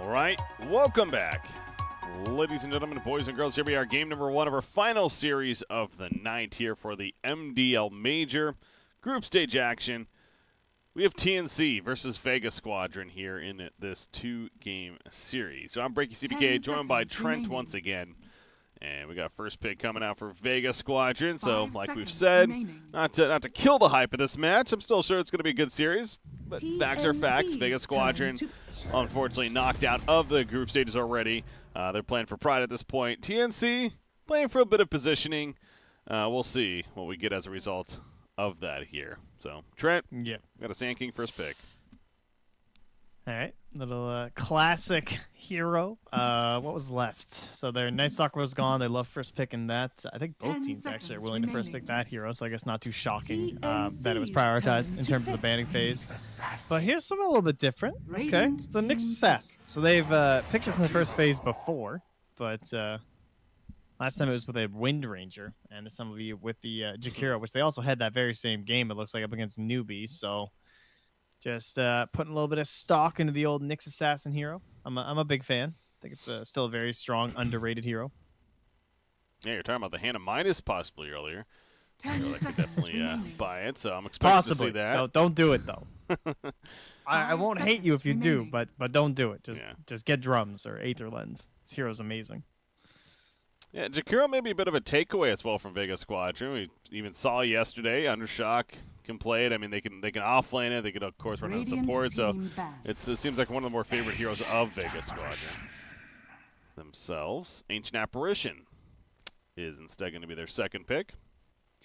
All right, welcome back. Ladies and gentlemen, boys and girls, here we are, game number 1 of our final series of the night here for the MDL Major Group Stage action. We have TNC versus Vega Squadron here in this 2-game series. So I'm Breaky CPK, joined by Trent once again. And we got first pick coming out for Vega Squadron. So, like we've said, not to kill the hype of this match, I'm still sure it's going to be a good series. But facts are facts. Vega Squadron, unfortunately, knocked out of the group stages already. They're playing for pride at this point. TNC, playing for a bit of positioning. We'll see what we get as a result of that here. So, Trent, got a Sand King first pick. All right, little classic hero. What was left? So their Night Stalker was gone. They love first picking that. I think both teams actually are willing to first pick that hero, so I guess not too shocking that it was prioritized in terms of the banning phase. But here's something a little bit different. Okay, so Nyx Assassin. So they've picked this in the first phase before, but last time it was with a Wind Ranger, and this time will be with the Jakiro, which they also had that very same game, it looks like, up against newbies. So just putting a little bit of stock into the old Nyx Assassin hero. I'm a big fan. I think it's still a very strong, underrated hero. Yeah, you're talking about the Hannah Midas possibly earlier. I could definitely buy it, so I'm expecting to see that. No, don't do it, though. I won't hate you if you do, but don't do it. Just get drums or Aether Lens. This hero's amazing. Yeah, Jakiro may be a bit of a takeaway as well from Vega Squadron. We even saw yesterday, Undershock can play it. I mean, they can offlane it. They can, of course, run on support. So it seems like one of the more favorite heroes of Vega Squadron themselves. Ancient Apparition is instead going to be their second pick.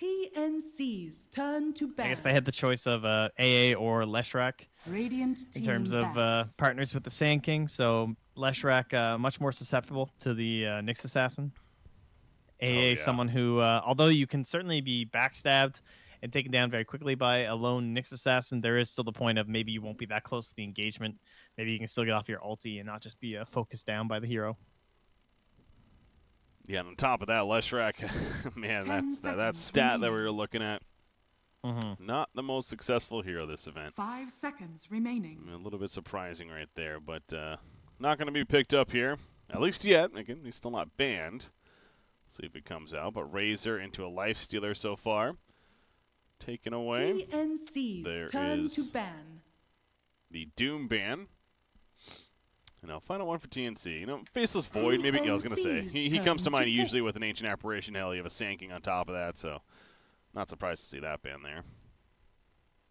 TNC's turn to ban. I guess they had the choice of AA or Leshrac in terms of partners with the Sand King. So Leshrac much more susceptible to the Nyx Assassin. AA, someone who, although you can certainly be backstabbed and taken down very quickly by a lone Nyx Assassin, there is still the point of maybe you won't be that close to the engagement. Maybe you can still get off your ulti and not just be focused down by the hero. Yeah, and on top of that, Leshrac, man, that stat that we were looking at, not the most successful hero this event. 5 seconds remaining. A little bit surprising right there, but not going to be picked up here, at least yet. Again, he's still not banned. See if it comes out, but Razor into a Lifestealer so far. Taken away. TNC's turn to ban. The Doom ban. And now, final one for TNC. You know, Faceless Void, maybe, I was going to say. He comes to mind usually with an Ancient Apparition. Hell, you have a Sand King on top of that, so not surprised to see that ban there.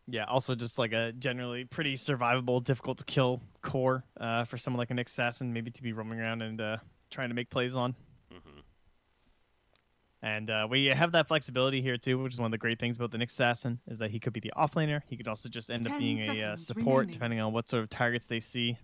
Yeah, also just like a generally pretty survivable, difficult to kill core for someone like an Assassin, maybe to be roaming around and trying to make plays on. And we have that flexibility here, too, which is one of the great things about the Nyx Assassin, is that he could be the offlaner. He could also just end up being a support, depending on what sort of targets they see,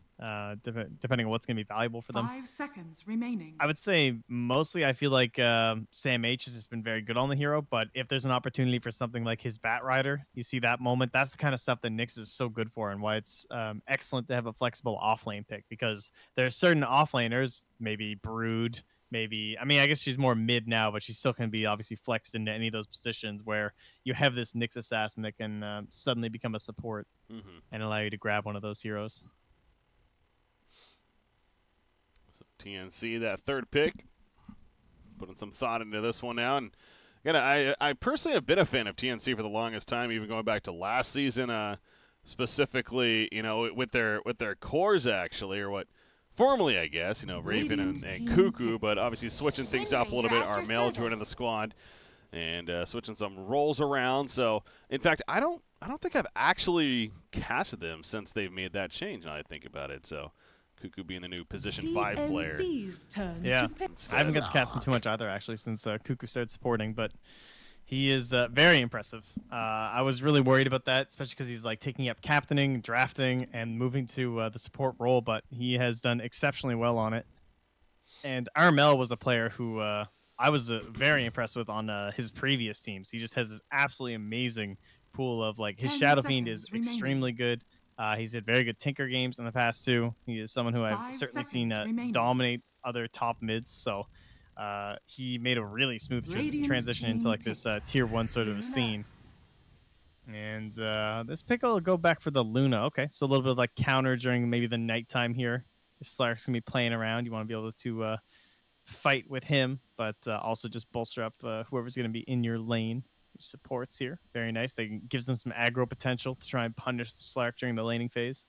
depending on what's going to be valuable for them. 5 seconds remaining. I would say mostly I feel like Sam H has just been very good on the hero, but if there's an opportunity for something like his Bat Rider, you see that moment, that's the kind of stuff that Nyx is so good for and why it's excellent to have a flexible offlane pick, because there are certain offlaners, maybe Brood, maybe, I mean, I guess she's more mid now, but she still can be obviously flexed into any of those positions where you have this Nyx Assassin that can suddenly become a support and allow you to grab one of those heroes. So TNC, that third pick, putting some thought into this one now. And again, I personally have been a fan of TNC for the longest time, even going back to last season, specifically, you know, with their cores actually, or what. Formerly, I guess, you know, Raven and Cuckoo, but obviously switching things up a little bit. Armel joining the squad and switching some roles around. So, in fact, I don't think I've actually casted them since they've made that change. Now I think about it. So, Cuckoo being the new position 5 player. Yeah, I haven't got to cast him too much either, actually, since Cuckoo started supporting, but he is very impressive. I was really worried about that, especially because he's like taking up captaining, drafting, and moving to the support role, but he has done exceptionally well on it. And Armel was a player who I was very impressed with on his previous teams. He just has this absolutely amazing pool of, like, his Shadow Fiend is extremely good. He's had very good Tinker games in the past, too. He is someone who I've certainly seen dominate other top mids, so he made a really smooth transition into like this tier 1 sort of a scene. And this pick will go back for the Luna. Okay, so a little bit of like counter during maybe the nighttime here. If Slark's gonna be playing around, you want to be able to fight with him, but also just bolster up whoever's gonna be in your lane. Supports here, very nice. Gives them some aggro potential to try and punish the Slark during the laning phase.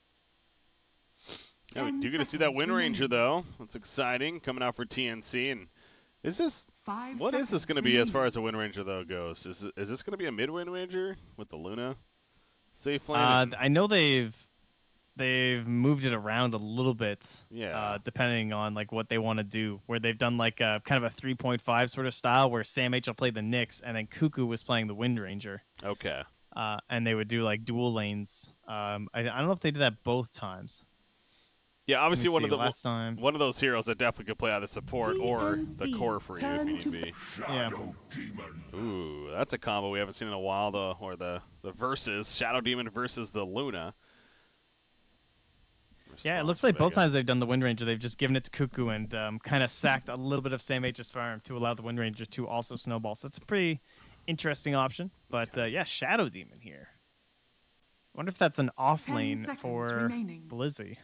Yeah, we do get to see that Wind Ranger though. That's exciting, coming out for TNC. And is this what is this going to be as far as the Wind Ranger though goes? Is this going to be a mid Wind Ranger with the Luna safe lane? I know they've moved it around a little bit, yeah. Depending on like what they want to do. Where they've done like a kind of a 3.5 sort of style, where Sam H will play the Nyx, and then Cuckoo was playing the Wind Ranger. Okay. And they would do like dual lanes. I don't know if they did that both times. Yeah, obviously one of those heroes that definitely could play either support or the core for you if you need be. Yeah. Ooh, that's a combo we haven't seen in a while though, or the versus Shadow Demon versus the Luna. Yeah, it looks like both times they've done the Wind Ranger, they've just given it to Cuckoo and kind of sacked a little bit of Sam H's farm to allow the Wind Ranger to also snowball. So that's a pretty interesting option. But yeah, Shadow Demon here. I wonder if that's an off lane for Blizzy.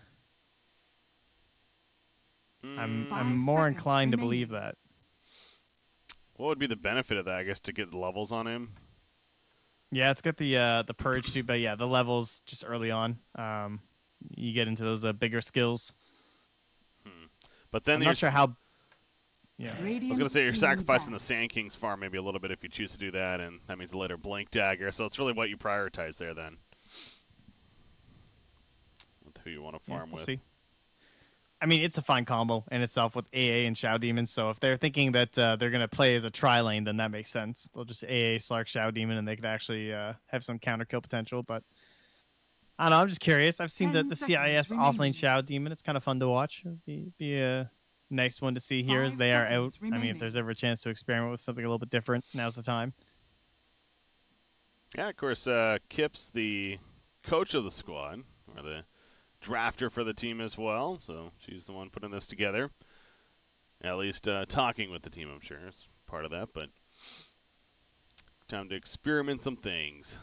I'm more inclined to believe that. What would be the benefit of that? I guess to get levels on him. Yeah, it's got the purge too, but yeah, the levels just early on. You get into those bigger skills. But then I'm not sure how. Yeah, I was gonna say you're sacrificing the Sand King's farm maybe a little bit if you choose to do that, and that means a later Blink Dagger. So it's really what you prioritize there then. With who you want to farm with. See. I mean, it's a fine combo in itself with AA and Shadow Demon. So if they're thinking that they're going to play as a tri-lane, then that makes sense. They'll just AA, Slark, Shadow Demon, and they could actually have some counter kill potential. But I don't know. I'm just curious. I've seen the CIS off-lane Shadow Demon. It's kind of fun to watch. It'd be a nice one to see here as they are out. I mean, if there's ever a chance to experiment with something a little bit different, now's the time. Yeah, of course, Kip's the coach of the squad, or the drafter for the team as well, so she's the one putting this together. At least talking with the team, I'm sure, is part of that, but time to experiment some things.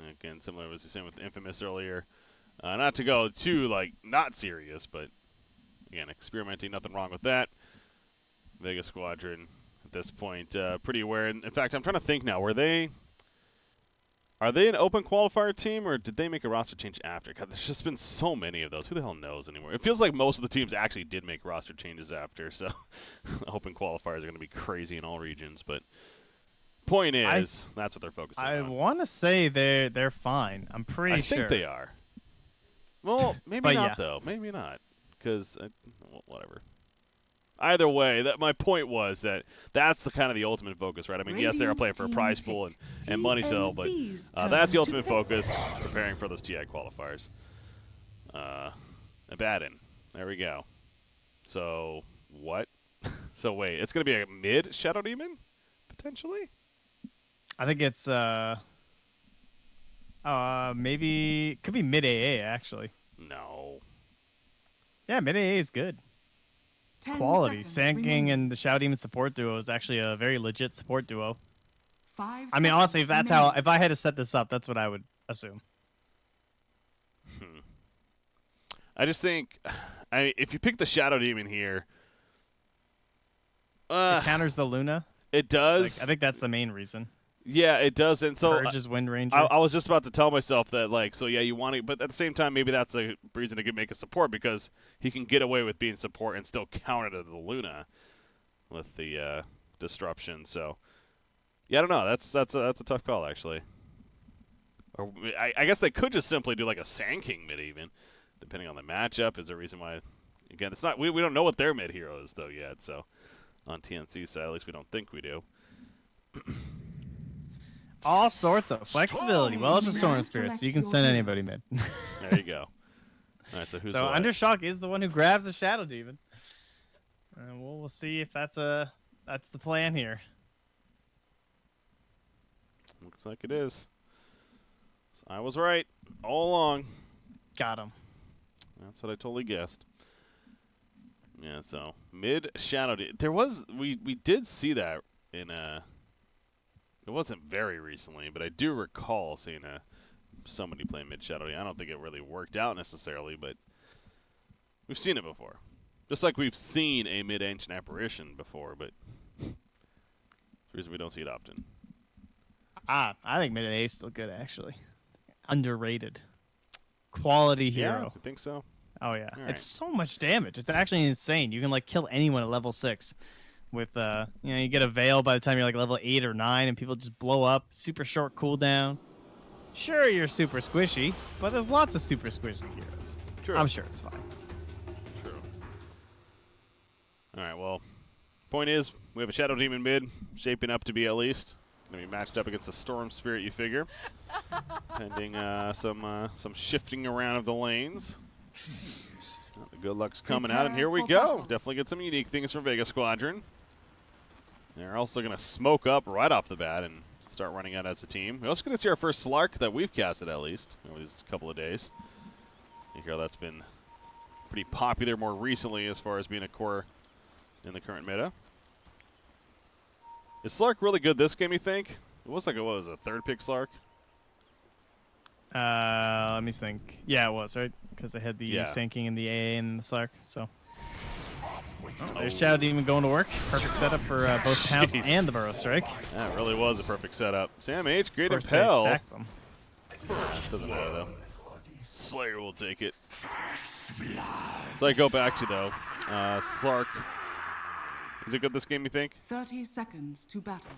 Again, similar to what we were saying with Infamous earlier. Not to go too, like, not serious, but, again, experimenting, nothing wrong with that. Vega Squadron, at this point, pretty aware. In fact, I'm trying to think now, are they an open qualifier team, or did they make a roster change after? God, there's just been so many of those. Who the hell knows anymore? It feels like most of the teams actually did make roster changes after, so open qualifiers are going to be crazy in all regions. But point is, that's what they're focusing on. I want to say they're fine. I'm pretty sure. I think they are. Well, maybe not, though. Maybe not, because whatever. Either way, my point was that's the ultimate focus, right? I mean, yes, they're playing for a prize pool and money sale, but that's the ultimate focus, preparing for those TI qualifiers. Abaddon. There we go. So, what? So, wait, it's going to be a mid Shadow Demon, potentially? I think it's, maybe, could be mid AA, actually. No. Yeah, mid AA is good. Quality. Sand King and the Shadow Demon support duo is actually a very legit support duo. I mean, honestly, if I had to set this up, that's what I would assume. I just think, if you pick the Shadow Demon here, it counters the Luna. It does. I think that's the main reason. Yeah, it does. And so Purge is Wind Ranger. I was just about to tell myself that, like, so yeah, you want to, but at the same time, maybe that's a reason to make a support, because he can get away with being support and still counter to the Luna with the disruption. So yeah, I don't know. That's a tough call, actually. Or I guess they could just simply do like a Sand King mid, even depending on the matchup. Is there a reason why? Again, it's not. We don't know what their mid hero is though yet. So on TNC side, at least we don't think we do. All sorts of flexibility. Well, it's a Storm Spirit, so you can send anybody mid. There you go. All right, so who's what? Undershock is the one who grabs the Shadow Demon. And we'll see if that's the plan here. Looks like it is. So I was right all along. Got him. That's what I totally guessed. Yeah, so mid Shadow Demon. There was we did see that in it wasn't very recently, but I do recall seeing somebody playing mid Shadow Demon. I don't think it really worked out necessarily, but we've seen it before. Just like we've seen a mid-ancient apparition before, but it's the reason we don't see it often. I think mid-A is still good, actually. Underrated. Quality hero. Yeah, I think so. Oh, yeah. All right. It's so much damage. It's actually insane. You can, like, kill anyone at level 6 with, you get a Veil by the time you're, like, level 8 or 9, and people just blow up. Super short cooldown. Sure, you're super squishy, but there's lots of super squishy heroes. True. I'm sure it's fine. True. All right, well, point is, we have a Shadow Demon mid, shaping up to be at least. Going to be matched up against the Storm Spirit, you figure. Pending some shifting around of the lanes. Well, the good luck's coming out, and here we go. Definitely get some unique things from Vega Squadron. They're also going to smoke up right off the bat and start running out as a team. We're also going to see our first Slark that we've casted, at least, over these couple of days. You hear that's been pretty popular more recently as far as being a core in the current meta. Is Slark really good this game, you think? It was like, what was it, a third pick Slark? Let me think. Yeah, it was, right? Because they had the sinking and the AA and the Slark, so. There's Shadow Demon going to work. Perfect setup for both Pounce and the Burrow Strike. That really was a perfect setup. Sam H, great Of course, impel. they stack them. Doesn't matter, though. Slayer will take it. So I go back to, though, Slark. Is it good this game, you think? 30 seconds to battle.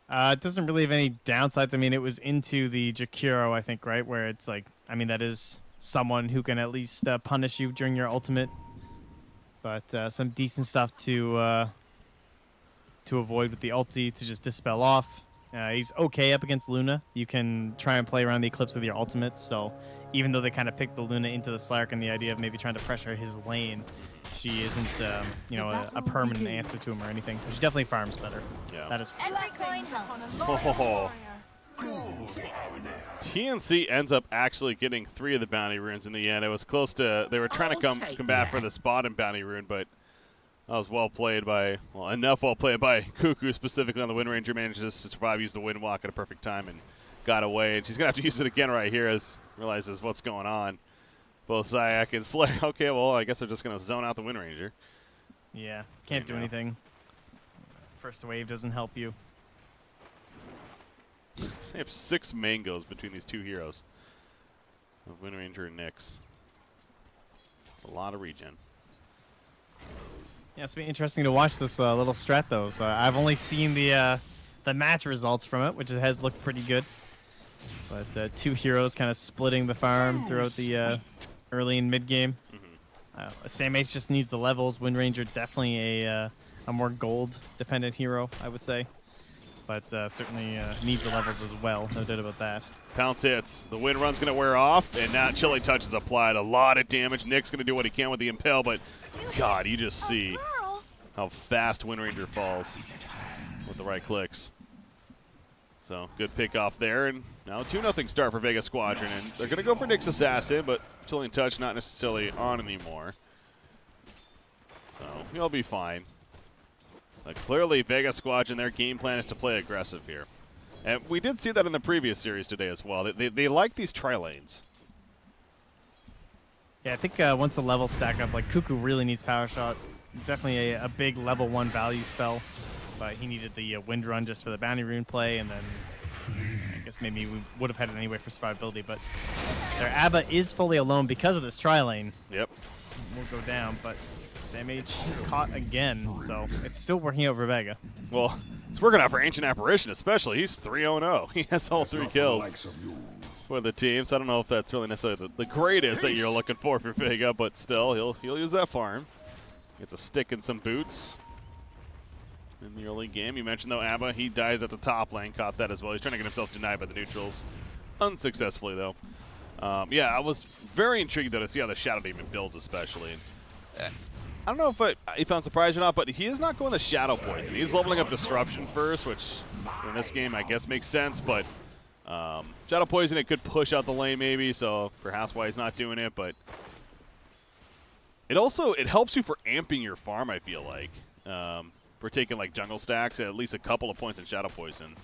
It doesn't really have any downsides. I mean, it was into the Jakiro, I think, right? Where it's like, I mean, that is someone who can at least punish you during your ultimate. But some decent stuff to avoid with the ulti to just dispel off. He's okay up against Luna. You can try and play around the Eclipse with your ultimates. So even though they kind of picked the Luna into the Slark and the idea of maybe trying to pressure his lane, she isn't, a permanent answer to him or anything. She definitely farms better. Yeah. That is for Oh. sure. TNC ends up actually getting 3 of the bounty runes in the end. It was close to, they were trying to combat for this bottom bounty rune, but that was well played by, well, enough well played by Cuckoo specifically on the Wind Ranger. Manages to survive, use the Wind Walk at a perfect time, and got away. And she's going to have to use it again right here as realizes what's going on. Both Zayak and Slayer. Okay, well, I guess they're just going to zone out the Wind Ranger. Yeah, can't do anything. First wave doesn't help you. They have 6 mangoes between these two heroes. Wind Ranger and Nyx. It's a lot of regen. Yeah, it's been interesting to watch this little strat, though. So I've only seen the match results from it, which has looked pretty good. But 2 heroes kind of splitting the farm throughout the early and mid game. Sam H just needs the levels. Wind Ranger definitely a more gold dependent hero, I would say. But certainly needs the levels as well. No doubt about that. Pounce hits. The wind run's going to wear off, and now Chilling Touch is applied. A lot of damage. Nick's going to do what he can with the impel, but God, you just see how fast Wind Ranger falls with the right clicks. So good pick off there, and now 2-0 start for Vega Squadron, and they're going to go for Nick's Assassin, but Chilling Touch not necessarily on anymore. So he'll be fine. But clearly, Vega Squadron, their game plan is to play aggressive here. And we did see that in the previous series today as well. They like these tri-lanes. Yeah, I think once the levels stack up, like Cuckoo really needs Power Shot. Definitely a big level 1 value spell. But he needed the Wind Run just for the Bounty Rune play, and then I guess maybe we would have had it anyway for survivability. But their Abba is fully alone because of this tri-lane. Yep. We'll go down, but Sam H caught again, so it's still working out for Vega. Well, it's working out for Ancient Apparition especially. He's 3-0. He has all 3 kills for the team, so I don't know if that's really necessarily the greatest that you're looking for Vega, but still, he'll use that farm. Gets a stick and some boots in the early game. You mentioned, though, Abba, he died at the top lane, caught that as well. He's trying to get himself denied by the neutrals. Unsuccessfully, though. Yeah, I was very intrigued, though, to see how the Shadow Demon builds, especially. I don't know if he found surprise or not, but he is not going to Shadow Poison. He's leveling up Disruption first, which in this game I guess makes sense, but Shadow Poison, it could push out the lane maybe, so perhaps why he's not doing it, but it helps you for amping your farm, I feel like. For taking like jungle stacks, at least a couple of points in Shadow Poison.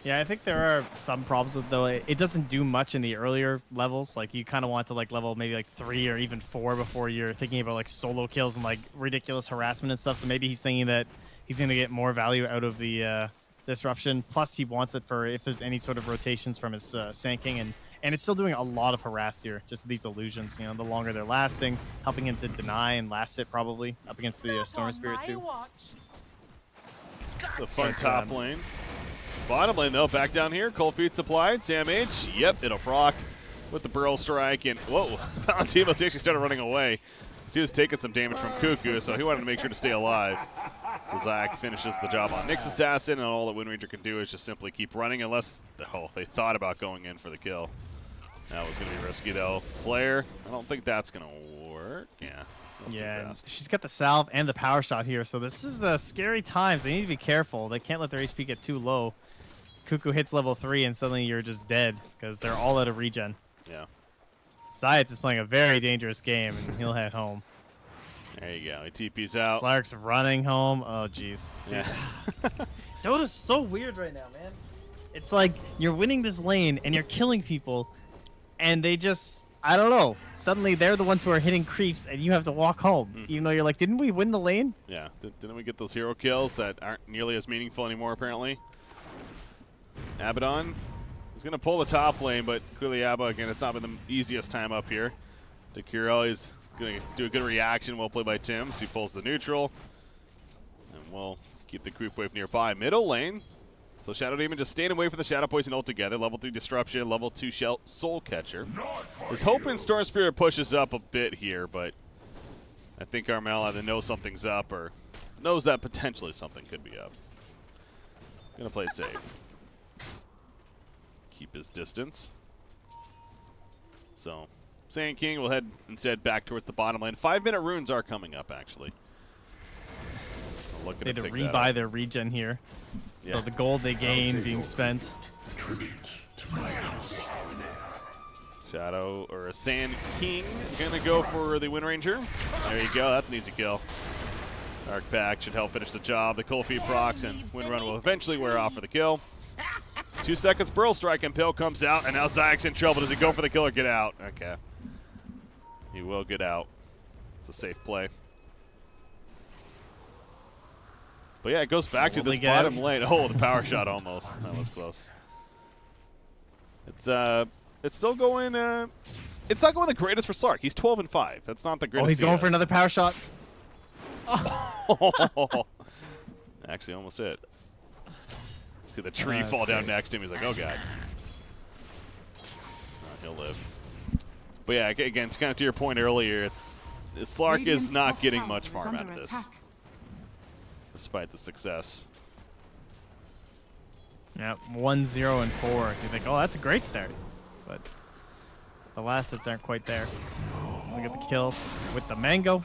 Yeah, I think there are some problems with though. It doesn't do much in the earlier levels. Like you kind of want to like level maybe like 3 or even 4 before you're thinking about like solo kills and like ridiculous harassment and stuff. So maybe he's thinking that he's going to get more value out of the disruption. Plus, he wants it for if there's any sort of rotations from his Sand King, and it's still doing a lot of harass here. Just these illusions, you know, the longer they're lasting, helping him to deny and last it probably up against the Storm Spirit too. The fun top lane. Bottom lane, though, back down here. Cold Feet supplied. Sam H. Yep, it'll proc with the Burrow Strike. And, whoa, Valentino's actually started running away. He was taking some damage from Cuckoo, so he wanted to make sure to stay alive. So Zach finishes the job on Nyx Assassin, and all that Wind Ranger can do is just simply keep running unless they thought about going in for the kill. That was going to be risky, though. Slayer, I don't think that's going to work. Yeah. Yeah, she's got the salve and the power shot here, so this is the scary times. They need to be careful. They can't let their HP get too low. Cuckoo hits level 3 and suddenly you're just dead because they're all out of regen. Yeah. Zayats is playing a very dangerous game and he'll head home. There you go. He TP's out. Slark's running home. Oh, jeez. Yeah. Dota's so weird right now, man. It's like you're winning this lane and you're killing people and they just, I don't know. Suddenly they're the ones who are hitting creeps and you have to walk home. Even though you're like, didn't we win the lane? Yeah. Didn't we get those hero kills that aren't nearly as meaningful anymore, apparently? Abaddon is going to pull the top lane, but clearly Abba, again, it's not been the easiest time up here. Dekiro is going to do a good reaction. Well played by Tim, so he pulls the neutral. And we'll keep the group wave nearby. Middle lane. So Shadow Demon just staying away from the Shadow Poison altogether. Level 3 Disruption, level 2 Soul Catcher. Is hoping Storm Spirit pushes up a bit here, but I think Armel either knows something's up or knows that potentially something could be up. Gonna play it safe. Keep his distance. So, Sand King will head instead back towards the bottom lane. 5-minute runes are coming up, actually. So they had to rebuy their regen here. Yeah. So the gold they gain being spent. Shadow or a Sand King gonna go for the Wind Ranger. There you go. That's an easy kill. Dark Pact should help finish the job. The Cold Feet procs and Wind Run will eventually wear off for the kill. 2 seconds, Burl Strike, and Pill comes out, and now Zayak's in trouble. Does he go for the kill or get out? Okay. He will get out. It's a safe play. But yeah, it goes back to this bottom lane. Oh, the power shot almost. That was close. It's still going, it's not going the greatest for Slark. He's 12-5. That's not the greatest. Oh, he's going for another power shot? Oh. Actually, almost hit. See the tree fall down next to him. He's like, oh, God. He'll live. But yeah, again, it's kind of to your point earlier, Slark is not getting much farm out of this, despite the success. Yeah, 1-0 and 4. You think, oh, that's a great start. But the last hits aren't quite there. Look at the kill with the mango.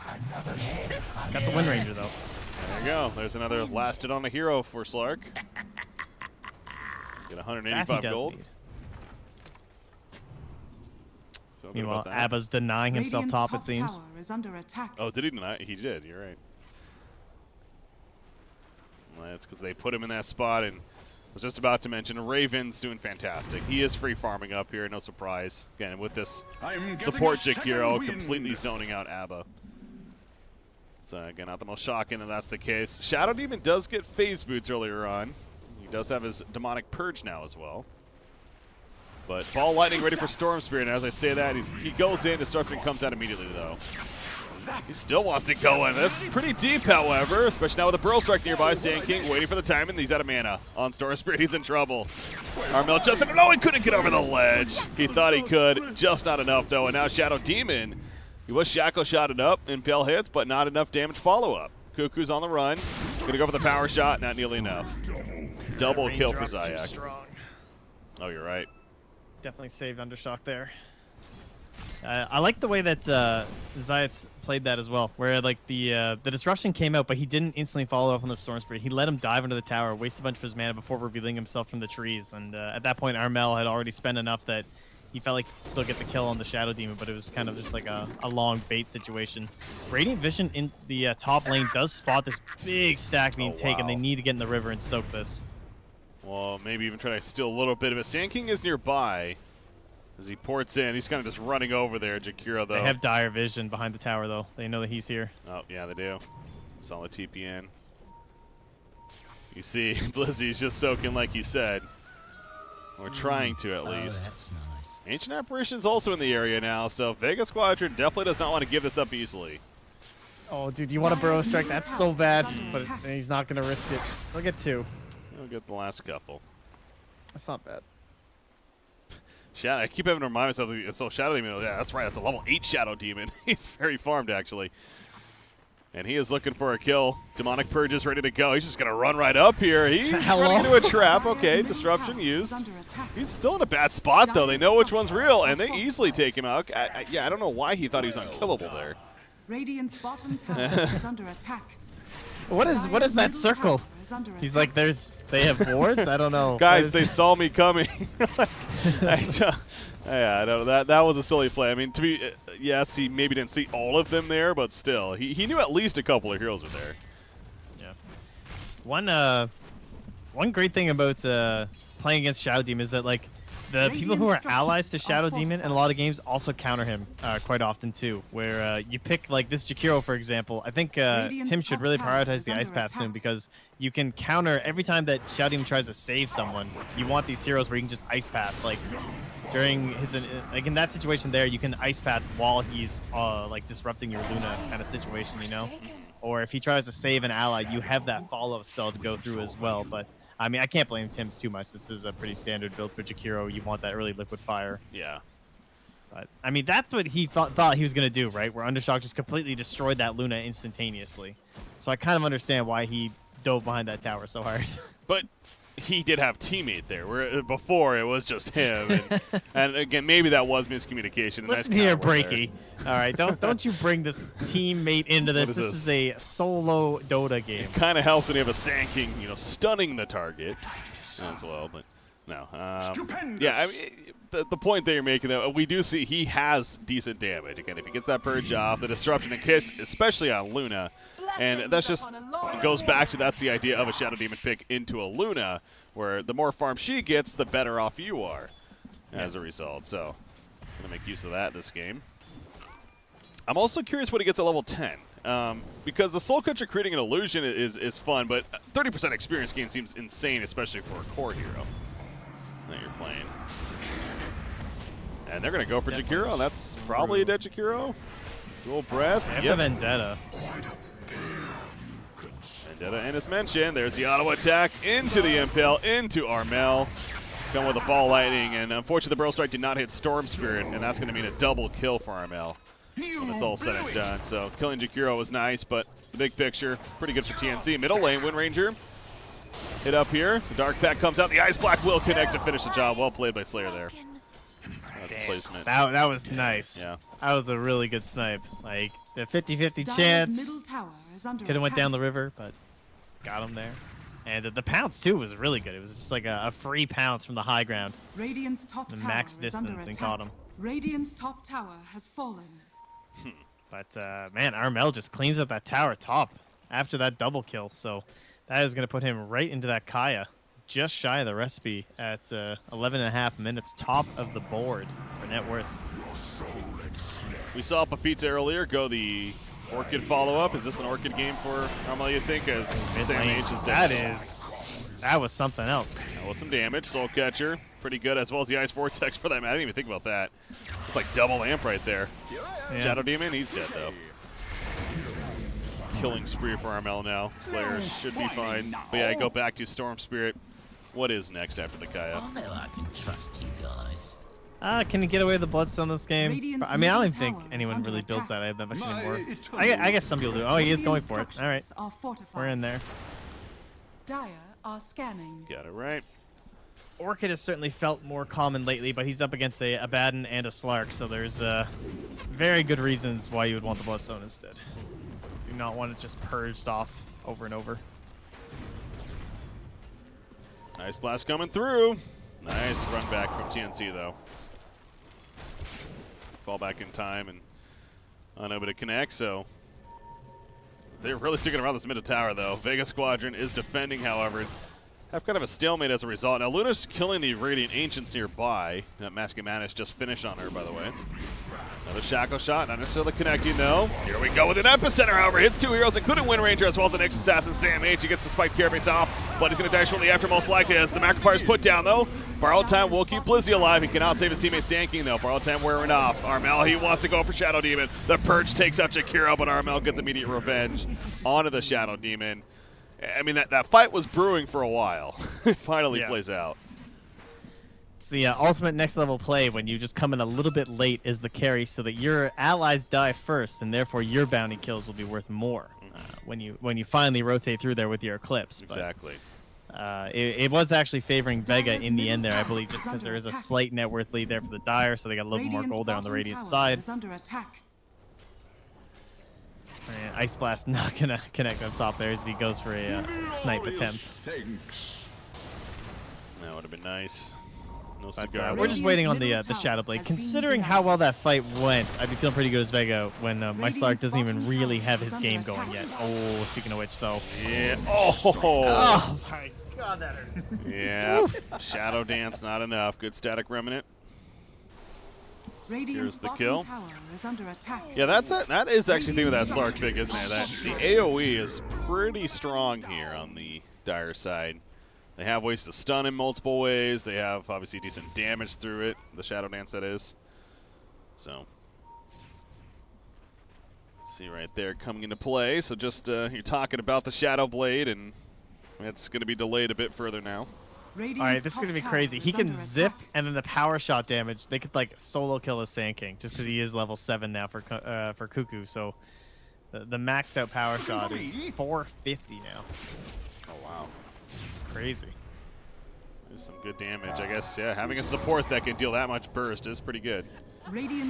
Got the Wind Ranger, though. There you go. There's another last hit on a hero for Slark. Get 185 gold. Meanwhile, Abba's denying himself top, it seems. Is under attack. Oh, did he deny? He did. You're right. Well, that's because they put him in that spot, and I was just about to mention Raven's doing fantastic. He is free farming up here, no surprise. Again, with this support Jakiro completely zoning out Abba. So again, not the most shocking that that's the case. Shadow Demon does get phase boots earlier on. He does have his demonic purge now as well. But Ball Lightning ready for Storm Spirit, and as I say that, he goes in, Destruction comes out immediately though. He still wants to go in. That's pretty deep, however, especially now with a Pearl Strike nearby. Sand King waiting for the time, and he's out of mana. On Storm Spirit, he's in trouble. Armel just, no, he couldn't get over the ledge. He thought he could, just not enough though, and now Shadow Demon. He was Shackle shotted up, Impale hits, but not enough damage follow-up. Cuckoo's on the run. Gonna go for the power shot, not nearly enough. Double kill for Zayak. Oh, you're right. Definitely saved Undershock there. I like the way that Zayats played that as well, where like the disruption came out, but he didn't instantly follow up on the Storm Spirit. He let him dive into the tower, waste a bunch of his mana before revealing himself from the trees. And at that point, Armel had already spent enough that he felt like he could still get the kill on the Shadow Demon, but it was kind of just like a long bait situation. Radiant Vision in the top lane does spot this big stack being taken. They need to get in the river and soak this. Well, maybe even try to steal a little bit of it. Sand King is nearby as he ports in. He's kind of just running over there, Jakiro, though. They have dire vision behind the tower, though. They know that he's here. Oh, yeah, they do. Solid TPN. You see, Blizzy's just soaking like you said. We're trying to, at least. That's nice. Ancient Apparition's also in the area now, so Vega Squadron definitely does not want to give this up easily. Oh, dude, you want a burrow strike? That's so bad, but he's not going to risk it. He'll get 2. He'll get the last couple. That's not bad. I keep having to remind myself, so Shadow Demon, yeah, that's right, that's a level 8 Shadow Demon. He's very farmed, actually. And he is looking for a kill. Demonic Purge is ready to go. He's just going to run right up here. He's running into a trap. Okay, disruption used. He's still in a bad spot, though. They know which one's real, and they easily take him out. Yeah, I don't know why he thought he was unkillable there. Radiant's bottom tower is under attack. What is that circle? He's like, they have wards? I don't know. Guys, they saw me coming. Yeah, I know that was a silly play. I mean, to be yes, he maybe didn't see all of them there, but still, he knew at least a couple of heroes were there. Yeah. One great thing about playing against Shadow Demon is that like the people who are allies to Shadow Demon in a lot of games also counter him quite often too. Where you pick like this Jakiro, for example. I think Tim should really prioritize the Ice Path soon because you can counter every time that Shadow Demon tries to save someone. You want these heroes where you can just Ice Path like. During his, like in that situation there, you can Ice Path while he's like disrupting your Luna kind of situation, you know? Or if he tries to save an ally, you have that follow-up spell to go through as well. But, I mean, I can't blame Tim's too much. This is a pretty standard build for Jakiro. You want that early liquid fire. Yeah. But, I mean, that's what he thought he was going to do, right? Where Undershock just completely destroyed that Luna instantaneously. So I kind of understand why he dove behind that tower so hard. But he did have teammate there, where before it was just him. And again, maybe that was miscommunication. And Listen here, Breaky. All right, don't you bring this teammate into this. This is a solo Dota game. It kind of helps when you have a Sand King, stunning the target as well. But no, yeah, I mean, the point that you're making, though, we do see he has decent damage. Again, if he gets that purge off, the disruption and kiss, especially on Luna. And that's just goes back to that's the idea of a Shadow Demon pick into a Luna, where the more farm she gets, the better off you are as a result. So I'm going to make use of that this game. I'm also curious what he gets at level 10. Because the Soul Catcher creating an illusion is fun, but 30% experience gain seems insane, especially for a core hero that you're playing. And they're going to go for Jakiro, and that's probably a dead Jakiro. Dual breath. They have the Vendetta. Vendetta, and as mentioned, there's the auto attack into the Impale, into Armel. Come with a ball lightning, and unfortunately the Burrow Strike did not hit Storm Spirit, and that's going to mean a double kill for Armel when it's all said and done. So killing Jakiro was nice, but the big picture, pretty good for TNC. Middle lane, Wind Ranger hit up here. The Dark Pack comes out. The Ice Black will connect to finish the job. Well played by Slayer there. That's placement. That was nice. Yeah. That was a really good snipe. Like, the 50-50 chance. Could have went down the river, but got him there. And the pounce, too, was really good. It was just like a free pounce from the high ground. Radiant's top tower max is distance under and attack. caught him. Radiant's top tower has fallen. But, man, Armel just cleans up that tower top after that double kill. So that is going to put him right into that Kaya. Just shy of the recipe at 11.5 minutes, top of the board for net worth. We saw Papita earlier go the Orchid follow-up. Is this an Orchid game for Armel, you think, as Sam H is dead? That was something else. That was some damage. Soul Catcher, pretty good, as well as the Ice Vortex for that. I didn't even think about that. It's like double amp right there. Yeah. Shadow Demon, he's dead, though. Killing spree for Armel now. Slayer should be fine. But yeah, I go back to Storm Spirit. What is next after the Kaya? I know I can trust you guys. Can you get away with the Bloodstone this game? Radiant's I mean, I don't even middle think tower anyone is under really builds attack. that. I have that much anymore. I guess some people do. Oh, he is going for it. All right. We're in there. Dire are scanning. Got it right. Orchid has certainly felt more common lately, but he's up against a Abaddon and a Slark, so there's very good reasons why you would want the Bloodstone instead. You do not want it just purged off over and over. Nice blast coming through. Nice run back from TNC, though. Fall back in time and unable to connect, so they're really sticking around this middle tower, though. Vega Squadron is defending, however. have kind of a stalemate as a result. Now, Luna's killing the Radiant Ancients nearby. That Masking Manish just finished on her, by the way. Another Shackle shot, not necessarily connecting, though. Here we go with an Epicenter, however. Hits 2 heroes, including Wind Ranger, as well as the Nyx Assassin, Sam H. He gets the Spike Carapace off, but he's going to die shortly after, most likely, as the Macro Fire's put down, though. Borrowed Time will keep Blizzy alive. He cannot save his teammate Sand King, though. Borrowed Time wearing off. Armel, he wants to go for Shadow Demon. The Purge takes out Shakira, but Armel gets immediate revenge onto the Shadow Demon. I mean, that fight was brewing for a while. It finally plays out. It's the ultimate next level play when you just come in a little bit late as the carry so that your allies die first, and therefore your bounty kills will be worth more when you finally rotate through there with your Eclipse. Exactly. But, it was actually favoring Vega in the end there, I believe, just because there is a slight net worth lead there for the Dire, so they got a little more gold there on the Radiant side. And Ice Blast not going to connect up top there as he goes for a snipe attempt. That would have been nice. No But, cigar. we're just waiting on the Shadow Blade. Considering how well that fight went, I'd be feeling pretty good as Vega when my Slark doesn't even really have his game going yet. Oh, speaking of which, though. Yeah. Oh my God, that hurts. Yeah. Shadow Dance, not enough. Good Static Remnant. Here's the kill. Yeah, that is actually the thing with that Slark pick, isn't it? That the AoE is pretty strong here on the Dire side. They have ways to stun in multiple ways. They have obviously decent damage through it. The Shadow Dance, that is. So, see right there coming into play. So just you're talking about the Shadow Blade, and it's going to be delayed a bit further now. All right, this is going to be crazy. He can zip, and then the power shot damage. They could like solo kill his Sand King just because he is level 7 now for Cuckoo. So the maxed out power shot is 450 now. Oh wow, it's crazy. There's some good damage, I guess. Yeah, having a support that can deal that much burst is pretty good.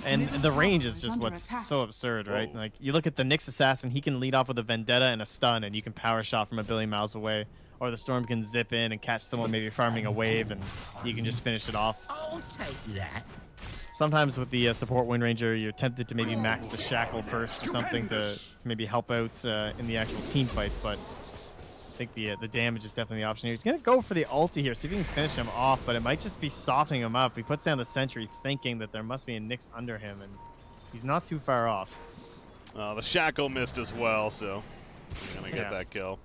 And the range is just what's so absurd, right? Like you look at the Nyx Assassin, he can lead off with a Vendetta and a stun, and you can power shot from a billion miles away. Or the Storm can zip in and catch someone maybe farming a wave, and you can just finish it off. I'll take that. Sometimes with the support Wind Ranger, you're tempted to maybe max the Shackle first or something to maybe help out in the actual team fights, but I think the damage is definitely the option here. He's going to go for the ulti here, see if he can finish him off, but it might just be softening him up. He puts down the sentry thinking that there must be a Nyx under him, and he's not too far off. The Shackle missed as well, so he's going to get that kill.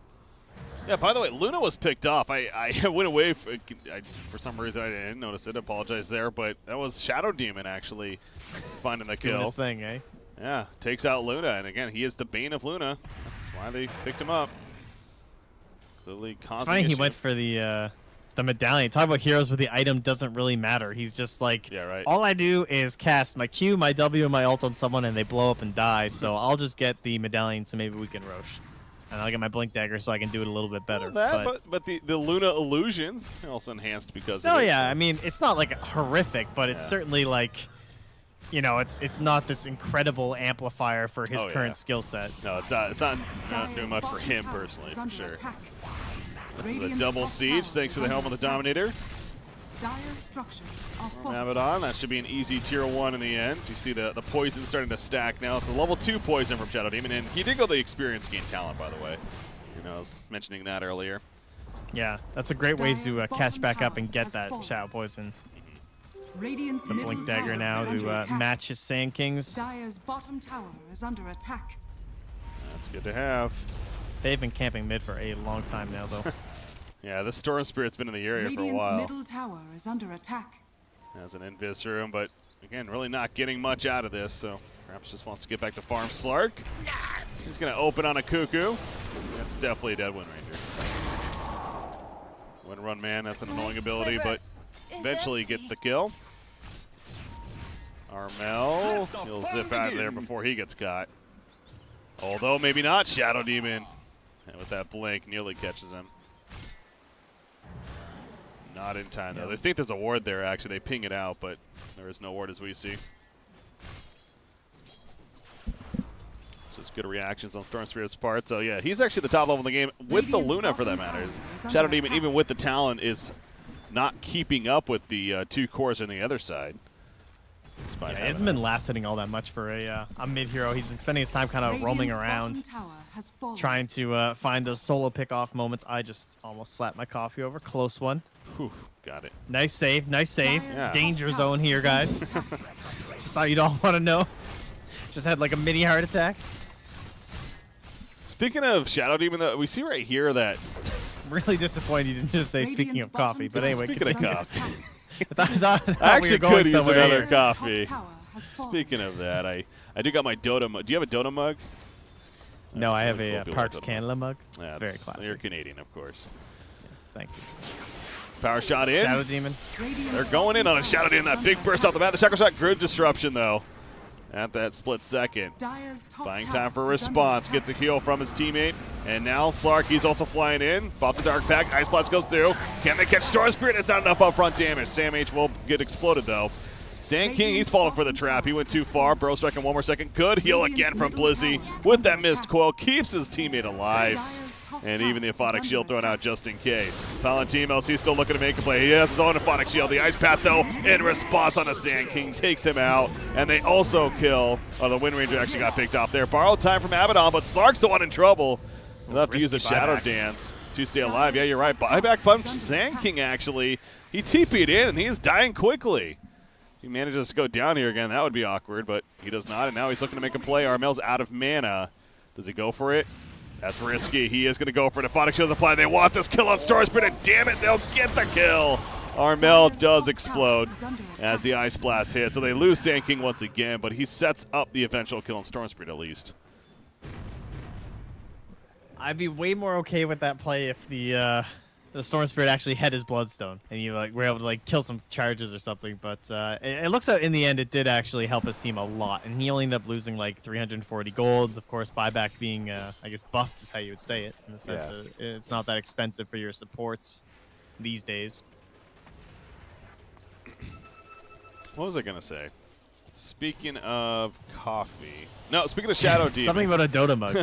Yeah, by the way, Luna was picked off. I went away for some reason. I didn't notice it. I apologize there, but that was Shadow Demon actually finding the kill. Doing his thing, eh? Yeah, takes out Luna, and again, he is the bane of Luna. That's why they picked him up. Clearly causing it's funny issue. He went for the medallion. Talk about heroes where the item doesn't really matter. He's just like, all I do is cast my Q, my W, and my ult on someone, and they blow up and die. So I'll just get the medallion, so maybe we can Rosh. And I'll get my Blink Dagger so I can do it a little bit better. But the Luna illusions also enhanced because of it. Oh yeah, I mean it's not like horrific, but it's certainly like, you know, it's not this incredible amplifier for his current skill set. No, it's not doing much for him personally, for sure. This is a double siege thanks to the Helm of the Dominator. Abaddon, that should be an easy tier 1 in the end. You see the poison starting to stack now. It's a level 2 poison from Shadow Demon, and he did go the experience gain talent, by the way. You know, I was mentioning that earlier. Yeah, that's a great way to catch back up and get that Shadow Poison. The Blink Dagger now to match his Sand Kings. Dire's bottom tower is under attack. That's good to have. They've been camping mid for a long time now, though. Yeah, this Storm Spirit's been in the area for a while. Middle tower is under attack. Has an invis through him, but again, really not getting much out of this, so perhaps just wants to get back to farm Slark. He's going to open on a Cuckoo. That's definitely a dead Wind Ranger. Wind Run Man, that's an annoying ability, but eventually get the kill. Armel, he'll zip out of there before he gets caught. Although maybe not. Shadow Demon, and with that blink, nearly catches him. Not in time, though. They think there's a ward there, actually. They ping it out, but there is no ward as we see. Just good reactions on Storm Spirit's part. So, yeah, he's actually the top level in the game with the Luna, for that matter. Shadow Demon, even with the talent, is not keeping up with the 2 cores on the other side. Despite fine. Yeah, he hasn't been last hitting all that much for a mid hero. He's been spending his time kind of roaming around, trying to find those solo pick-off moments. I just almost slapped my coffee over. Close one. Whew, got it. Nice save. Nice save. Yeah. Danger zone here, guys. Just thought you'd all want to know. Just had like a mini heart attack. Speaking of Shadow Demon, though, we see right here that... Really disappointed you didn't just say speaking of coffee, but anyway. Speaking of coffee. I actually could use another here. coffee. Speaking of that, I do got my Dota mug. Do you have a Dota mug? No, I have really a cool Parks Dota Canada mug. Yeah, It's very classic. You're Canadian, of course. Thank you. Power shot in. Shadow Demon. They're going in on a Shadow Demon. That big burst off the bat. The Shadow shot, grid disruption, though. At that split second. Buying time for a response. Gets a heal from his teammate. And now Slark, he's also flying in. Pop the Dark Pack. Ice Blast goes through. Can they catch Storm Spirit? It's not enough upfront damage. Sam H will get exploded, though. Sand King, he's falling for the trap. He went too far. Bro striking one more second. Good heal again from Blizzy. With that missed coil. Keeps his teammate alive. And even the Aphotic Shield thrown out just in case. Palantimos, he's still looking to make a play. He has his own Aphotic Shield. The Ice Path, though, in response on the Sand King, takes him out. And they also kill. Oh, the Wind Ranger actually got picked off there. Borrowed time from Abaddon, but Sark's the one in trouble. He'll have to use a Shadow Dance to stay alive. Yeah, you're right. Buyback punch. Sand King, actually, he TP'd in, and he's dying quickly. If he manages to go down here again, that would be awkward, but he does not. And now he's looking to make a play. Armel's out of mana. Does he go for it? That's risky. He is going to go for it. Aphotic Shield apply. They want this kill on Storm Spirit, and damn it, they'll get the kill. Armel does explode as the Ice Blast hits. So they lose Sand King once again, but he sets up the eventual kill on Storm Spirit at least. I'd be way more okay with that play if the Storm Spirit actually had his Bloodstone and you were able to kill some charges or something. But it looks like in the end it did actually help his team a lot, and he only ended up losing like 340 gold. Of course, buyback being I guess buffed is how you would say it, in the sense that it's not that expensive for your supports these days. What was I gonna say? Speaking of coffee. No, speaking of Shadow Demon. Something about a Dota mug.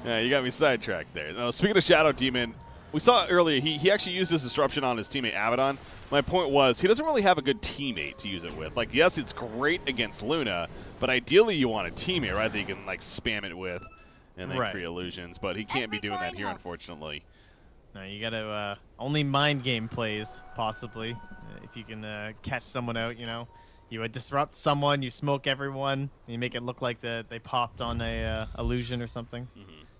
Yeah, you got me sidetracked there. No, speaking of Shadow Demon, we saw earlier he actually used his disruption on his teammate Abaddon. My point was he doesn't really have a good teammate to use it with. Like, yes, it's great against Luna, but ideally you want a teammate, right, that you can spam it with and then create illusions. But he can't be doing that here, unfortunately. No, you gotta only mind game plays possibly if you can catch someone out. You would disrupt someone, you smoke everyone, and you make it look like they popped on a illusion or something.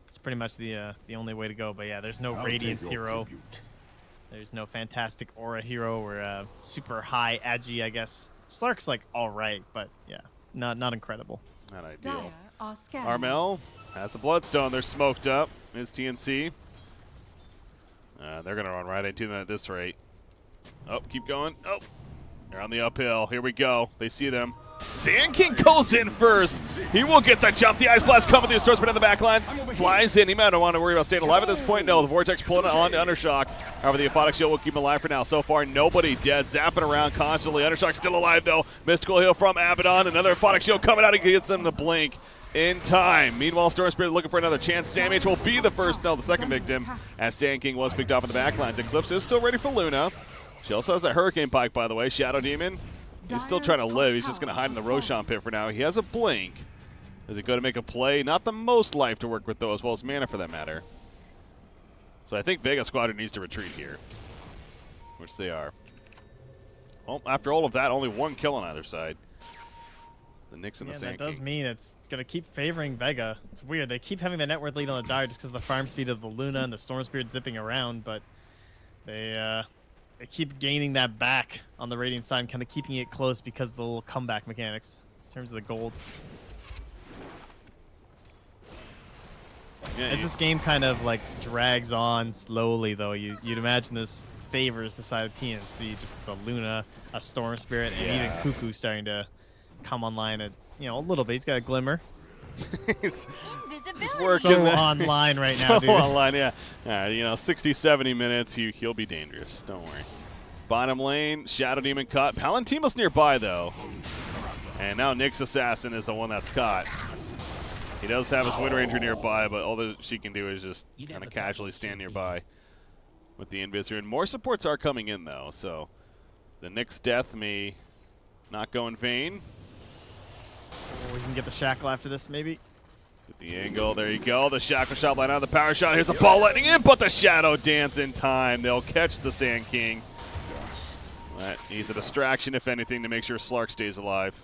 It's pretty much the only way to go. But yeah, there's no Radiance hero. There's no Fantastic Aura hero or super high agi, I guess. Slark's all right, but yeah, not incredible. Not ideal. Armel has a Bloodstone. They're smoked up. Is TNC. They're going to run right into them at this rate. Oh, keep going. Oh. They're on the uphill. Here we go. They see them. Sand King goes in first. He will get the jump. The Ice Blast coming through. Starts in the back lines. Flies in. He might not want to worry about staying alive at this point. No, the Vortex pulling it on to Undershock. However, the Aphotic Shield will keep him alive for now. So far, nobody dead. Zapping around constantly. Undershock still alive, though. Mystical Heal from Abaddon. Another Aphotic Shield coming out. He gets them to blink in time. Meanwhile, Storm Spirit looking for another chance. Sam H will be the second victim, as Sand King was picked off in the back lines. Eclipse is still ready for Luna. She also has a Hurricane Pike, by the way. Shadow Demon, he's still trying to live. He's just going to hide in the Roshan pit for now. He has a blink. Is it going to make a play? Not the most life to work with, though, as well as mana for that matter. So I think Vega Squadron needs to retreat here, which they are. Well, after all of that, only one kill on either side. The Nyx and the Sand King. That does mean it's going to keep favoring Vega. It's weird. They keep having the net worth lead on the Dire just because of the farm speed of the Luna and the Storm Spirit zipping around, but they keep gaining that back on the Radiant side and kind of keeping it close because of the little comeback mechanics in terms of the gold. Yeah, as this game kind of drags on slowly, though, you'd imagine this favors the side of TNC, just the Luna, a Storm Spirit, and even Cuckoo starting to come online at a little bit. He's got a glimmer. he's working so online right now, dude. Online, yeah. 60, 70 minutes, he'll be dangerous. Don't worry. Bottom lane, Shadow Demon caught. Palantimos nearby, though. And now Nyx Assassin is the one that's caught. He does have his Wind Ranger nearby, but all that she can do is just kind of casually stand nearby with the Invis here. And more supports are coming in, though, so the Nyx death may Not going vain. Oh, we can get the shackle after this, maybe. Get the angle. There you go. The shackle shot line out. The power shot. Here's the ball lightning in, but the shadow dance in time. They'll catch the Sand King. That needs a distraction, if anything, to make sure Slark stays alive.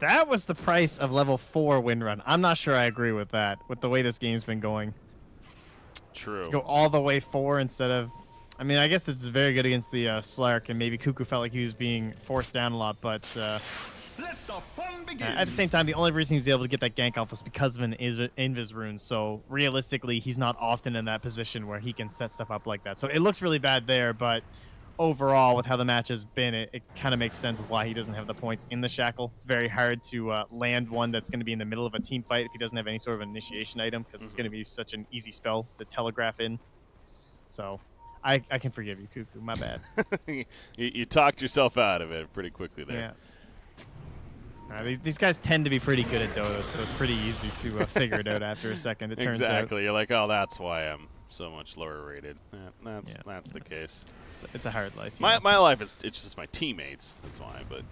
That was the price of level 4 win run. I'm not sure I agree with that, with the way this game's been going. True. To go all the way 4 instead of... I mean, I guess it's very good against the Slark, and maybe Cuckoo felt like he was being forced down a lot, but... Let the fun begin. At the same time, the only reason he was able to get that gank off was because of an Invis rune, so realistically, he's not often in that position where he can set stuff up like that. So it looks really bad there, but overall, with how the match has been, it kind of makes sense why he doesn't have the points in the shackle. It's very hard to land one that's going to be in the middle of a team fight if he doesn't have any sort of initiation item, because it's going to be such an easy spell to telegraph in. So I can forgive you, Cuckoo. My bad. you talked yourself out of it pretty quickly there. Yeah. These guys tend to be pretty good at Dota, so it's pretty easy to figure it out after a second, it turns out. Exactly. You're like, oh, that's why I'm so much lower rated. Yeah, that's the case. It's a hard life. My life is it's just my teammates. That's why. But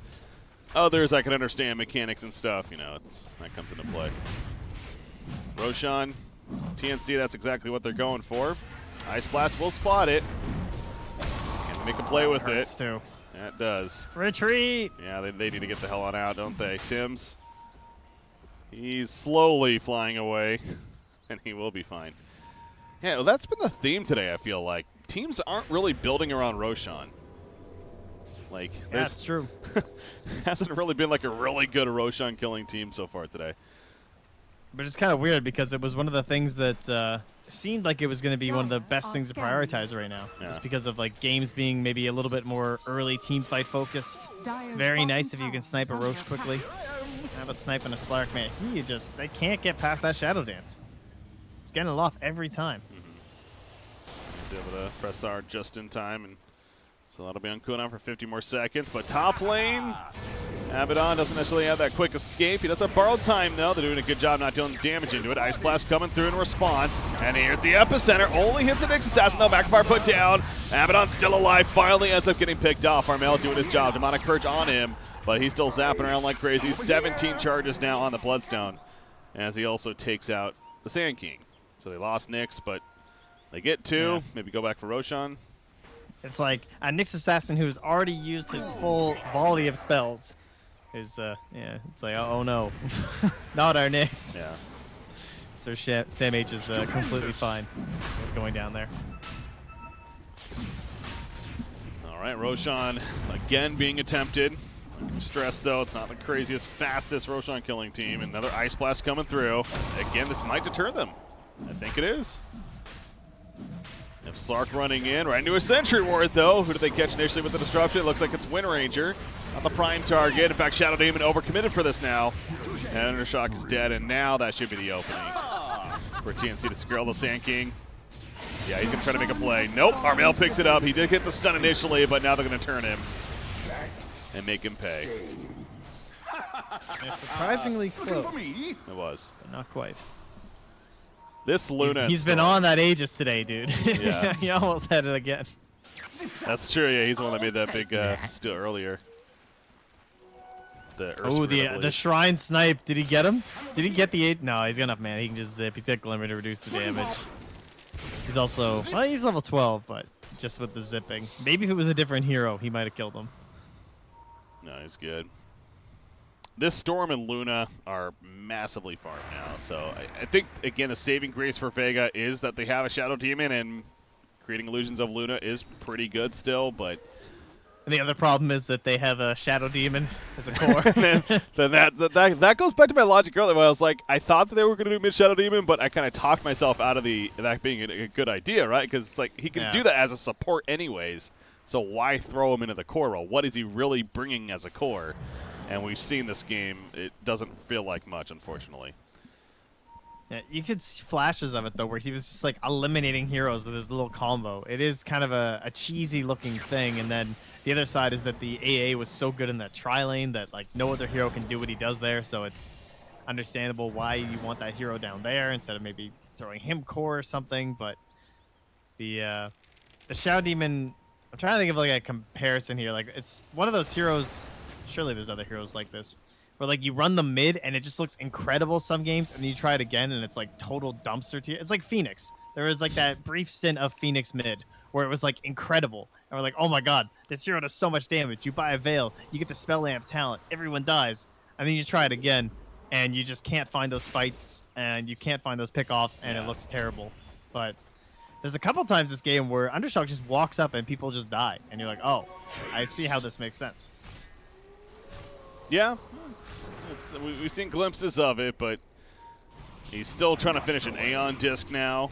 others, I can understand mechanics and stuff. You know, that comes into play. Roshan, TNC. That's exactly what they're going for. Ice Blast will spot it. Can make a play with it. Too. Yeah, it does. Retreat! Yeah, they need to get the hell on out, don't they? Tim's. He's slowly flying away, and he will be fine. Yeah, well, that's been the theme today, I feel like. Teams aren't really building around Roshan. Like, yeah, that's true. hasn't really been like a really good Roshan killing team so far today. But it's kind of weird because it was one of the things that seemed like it was going to be one of the best things to prioritize right now. Yeah. Just because of like games being maybe a little bit more early team fight focused. Very nice if you can snipe a Roche quickly. How about sniping a Slark, man? They can't get past that Shadow Dance. It's getting it off every time. He's able to press R just in time, and so that'll be on cooldown for 50 more seconds. But top lane, Abaddon doesn't necessarily have that quick escape. He does have borrowed time, though. They're doing a good job not dealing damage into it. Ice Blast coming through in response. And here's the epicenter. Only hits an Nyx Assassin, though. Backfire put down. Abaddon still alive. Finally ends up getting picked off. Armel doing his job. Demonic Purge on him, but he's still zapping around like crazy. 17 charges now on the Bloodstone, as he also takes out the Sand King. So they lost Nyx, but they get two. Yeah. Maybe go back for Roshan. It's like a Nyx Assassin who's already used his full volley of spells. It's like, oh no, not our Nyx. Yeah. So Sam H is completely fine with going down there. All right, Roshan again being attempted. Stress though, it's not the craziest, fastest Roshan killing team. Another Ice Blast coming through. Again, this might deter them. I think it is. If Slark running in, right into a Sentry Ward though. Who did they catch initially with the disruption? It looks like it's Wind Ranger. Not the prime target. In fact, Shadow Demon overcommitted for this now. And Undershock is dead, and now that should be the opening for TNC to secure the Sand King. Yeah, he's gonna try to make a play. Nope, Armel picks it up. He did hit the stun initially, but now they're gonna turn him and make him pay. Yeah, surprisingly close. It was. But not quite. This Luna. He's been on that Aegis today, dude. Yeah. He almost had it again. That's true. Yeah, he's the one that made that big steal earlier. The Shrine Snipe. Did he get him? Did he get the 8? No, he's got enough mana. He can just zip. He's got Glimmer to reduce the damage. He's also, well, he's level 12, but just with the zipping. Maybe if it was a different hero, he might have killed him. No, he's good. This Storm and Luna are massively farmed now, so I think, again, the saving grace for Vega is that they have a Shadow Demon, and creating illusions of Luna is pretty good still, but... And the other problem is that they have a Shadow Demon as a core. then that goes back to my logic earlier, where I was like, I thought that they were going to do mid Shadow Demon, but I kind of talked myself out of that being a good idea, right? Because it's like, he can do that as a support anyways, so why throw him into the core role? What is he really bringing as a core? And we've seen this game, it doesn't feel like much, unfortunately. Yeah, you could see flashes of it, though, where he was just, like, eliminating heroes with his little combo. It is kind of a cheesy-looking thing, and then the other side is that the AA was so good in that tri-lane that, like, no other hero can do what he does there, so it's understandable why you want that hero down there instead of maybe throwing him core or something, but the Shadow Demon, I'm trying to think of, like, a comparison here. Like, it's one of those heroes... surely there's other heroes like this, where like you run the mid and it just looks incredible some games, and then you try it again and it's like total dumpster tier. It's like Phoenix. There was like that brief stint of Phoenix mid where it was like incredible, and we're like, oh my god, this hero does so much damage. You buy a Veil, you get the Spell Lamp talent, everyone dies, and then you try it again, and you just can't find those fights, and you can't find those pickoffs, and it looks terrible. But there's a couple times this game where Undershock just walks up and people just die, and you're like, oh, I see how this makes sense. Yeah, we've seen glimpses of it, but he's still trying to finish an Aeon Disc now.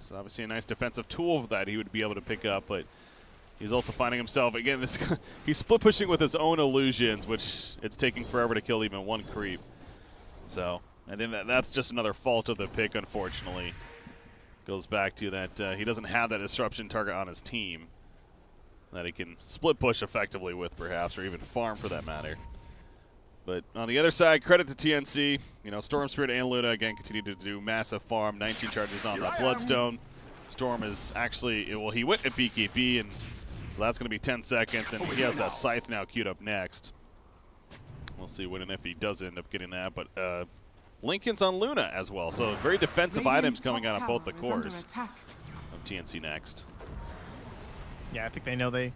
It's obviously a nice defensive tool that he would be able to pick up, but he's also finding himself, again, he's split pushing with his own illusions, which it's taking forever to kill even one creep. So, and then that's just another fault of the pick, unfortunately. Goes back to that he doesn't have that disruption target on his team that he can split push effectively with, perhaps, or even farm for that matter. But on the other side, credit to TNC. You know, Storm Spirit and Luna, again, continue to do massive farm. 19 charges on that Bloodstone. Storm is actually, well, he went at BKB, and so that's going to be 10 seconds, and he has that Scythe now queued up next. We'll see when and if he does end up getting that, but Lincoln's on Luna as well, so very defensive items coming out of both the cores of TNC next. Yeah, I think they know they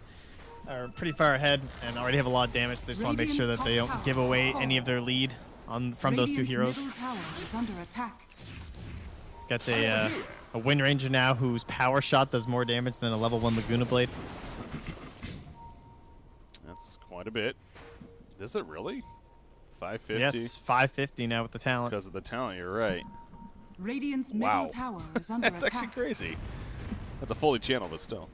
are pretty far ahead and already have a lot of damage. They just want to make sure that they don't give away any of their lead from those two heroes. Got a Wind Ranger now whose Power Shot does more damage than a level 1 Laguna Blade. That's quite a bit. Is it really? 550? Yeah, it's 550 now with the talent. Because of the talent, you're right. Radiant's middle tower is under That's attack. actually crazy. That's a fully channel, but still.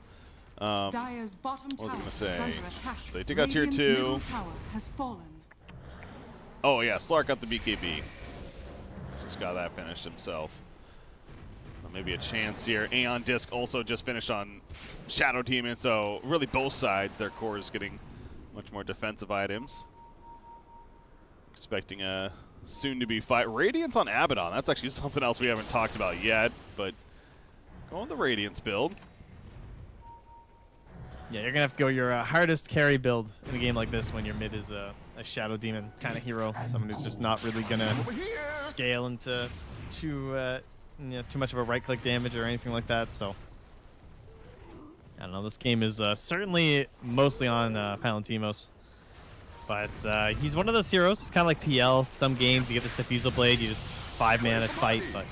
Dire's bottom What was I tower going to is under say? attack. They took out tier Radiant's 2. middle tower has fallen. Oh, yeah, Slark got the BKB. Just got that finished himself. Maybe a chance here. Aeon Disc also just finished on Shadow Demon, so really both sides, their core is getting much more defensive items. Expecting a soon-to-be fight. Radiance on Abaddon. That's actually something else we haven't talked about yet, but go on the Radiance build. Yeah, you're going to have to go your hardest carry build in a game like this when your mid is a Shadow Demon kind of hero. Someone who's just not really going to scale into too much of a right-click damage or anything like that, so I don't know. This game is certainly mostly on Palantimos. But he's one of those heroes. It's kind of like PL. Some games you get this Diffusal Blade, you just 5-mana fight, but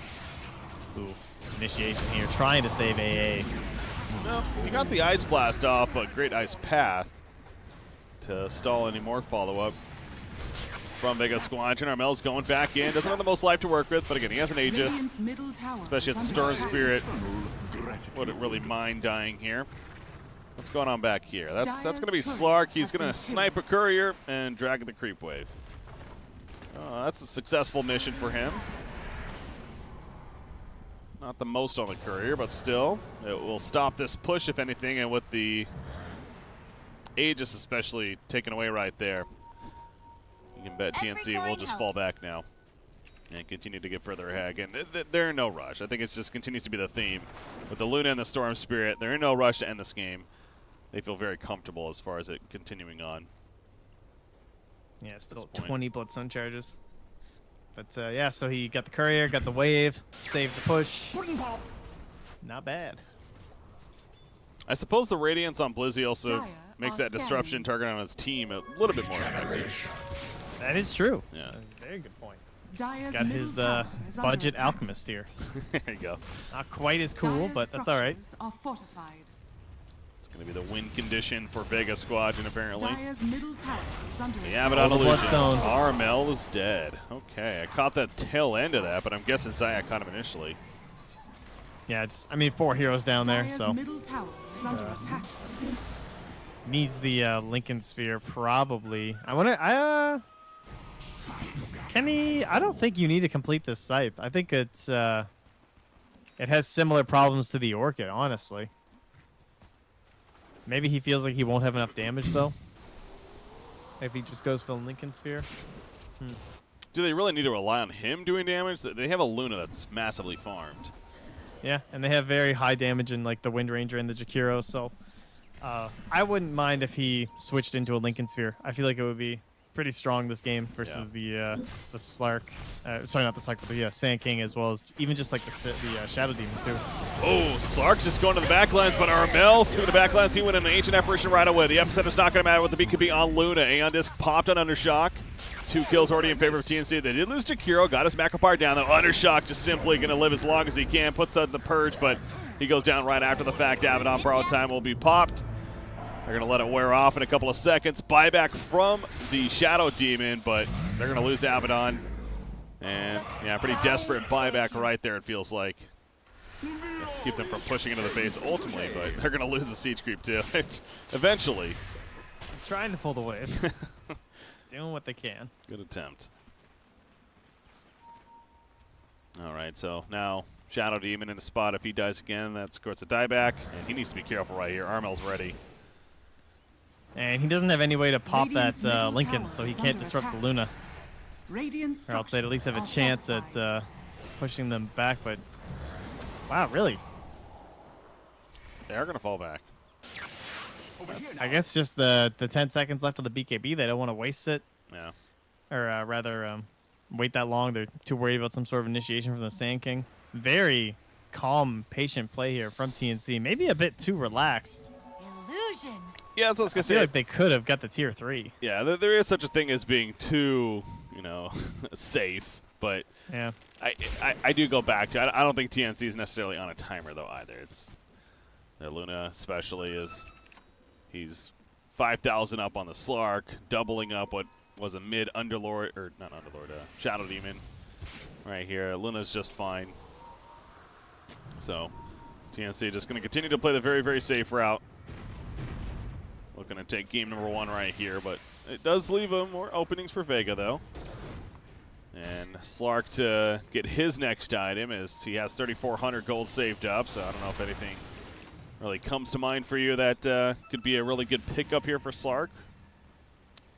ooh, initiation here, trying to save AA. No, he got the Ice Blast off, but great Ice Path to stall any more follow-up from Vega Squadron. Armel's going back in. Doesn't have the most life to work with, but again, he has an Aegis, especially as a Storm Spirit. Wouldn't really mind dying here. What's going on back here? That's going to be Slark. He's going to snipe a courier and drag the creep wave. That's a successful mission for him. Not the most on the courier, but still, it will stop this push if anything, and with the Aegis especially taken away right there, you can bet TNC will just fall back now and continue to get further ahead. And they're in no rush. I think it just continues to be the theme. With the Luna and the Storm Spirit, they're in no rush to end this game. They feel very comfortable as far as it continuing on. Yeah, still 20 Bloodstone charges. But yeah, so he got the courier, got the wave, saved the push. Not bad. I suppose the Radiance on Blizzy also makes that disruption target on his team a little bit more effective. That is true. Yeah. Very good point. Dire's Got his budget alchemist here. There you go. Not quite as cool, but that's all right. Are fortified. It's going to be the win condition for Vega Squadron, apparently. Dire's middle tower is under Yeah, but attack. on Bloodstone. Armel is dead. Okay, I caught the tail end of that, but I'm guessing Zaya caught him initially. Yeah, just, I mean, 4 heroes down there, Dire's so middle tower is under attack. needs the Lincoln Sphere probably. Kenny, I don't think you need to complete this scythe. I think it's it has similar problems to the Orchid, honestly. Maybe he feels like he won't have enough damage though. If he just goes for the Lincoln Sphere. Do they really need to rely on him doing damage? They have a Luna that's massively farmed. Yeah, and they have very high damage in like the Wind Ranger and the Jakiro, so I wouldn't mind if he switched into a Lincoln Sphere. I feel like it would be pretty strong this game versus the Slark. Sorry, not the Slark, but the Sand King, as well as even just like the Shadow Demon too. Oh, Slark just going to the backlines, but Armel, speaking of backlines, he went in an Ancient Apparition right away. The Epicenter's not going to matter with the BKB on Luna. Aeon Disc popped on Undershock. 2 kills already in favor of TNC. They did lose to Kiro, got his Macropar down, though. Undershock just simply going to live as long as he can, puts out the Purge, but he goes down right after the fact. Abaddon borrowed time will be popped. They're going to let it wear off in a couple of seconds. Buyback from the Shadow Demon, but they're going to lose Abaddon. And, yeah, pretty desperate buyback right there, it feels like. Let's keep them from pushing into the base ultimately, but they're going to lose the siege creep too, eventually. Trying to pull the wave. Doing what they can. Good attempt. All right, so now Shadow Demon in a spot. If he dies again, that scores a dieback, and he needs to be careful right here. Armel's ready. And he doesn't have any way to pop that Lincoln, so he can't disrupt the Luna. Or else they'd at least have a chance at pushing them back, but wow, really? They are going to fall back. I guess just the 10 seconds left of the BKB, they don't want to waste it. Yeah. Or rather, wait that long. They're too worried about some sort of initiation from the Sand King. Very calm, patient play here from TNC. Maybe a bit too relaxed. Illusion. Yeah, that's what I was going to I say. feel like they could have got the tier 3. Yeah, there is such a thing as being too, safe, but Yeah. I do go back to I don't think TNC is necessarily on a timer, though, either. It's their Luna especially is he's 5,000 up on the Slark, doubling up what was a mid Underlord, or not Underlord, Shadow Demon right here. Luna's just fine. So TNC just going to continue to play the very, very safe route. Looking to take game number 1 right here, but it does leave him more openings for Vega, though. And Slark to get his next item as he has 3,400 gold saved up, so I don't know if anything really comes to mind for you that could be a really good pickup here for Slark.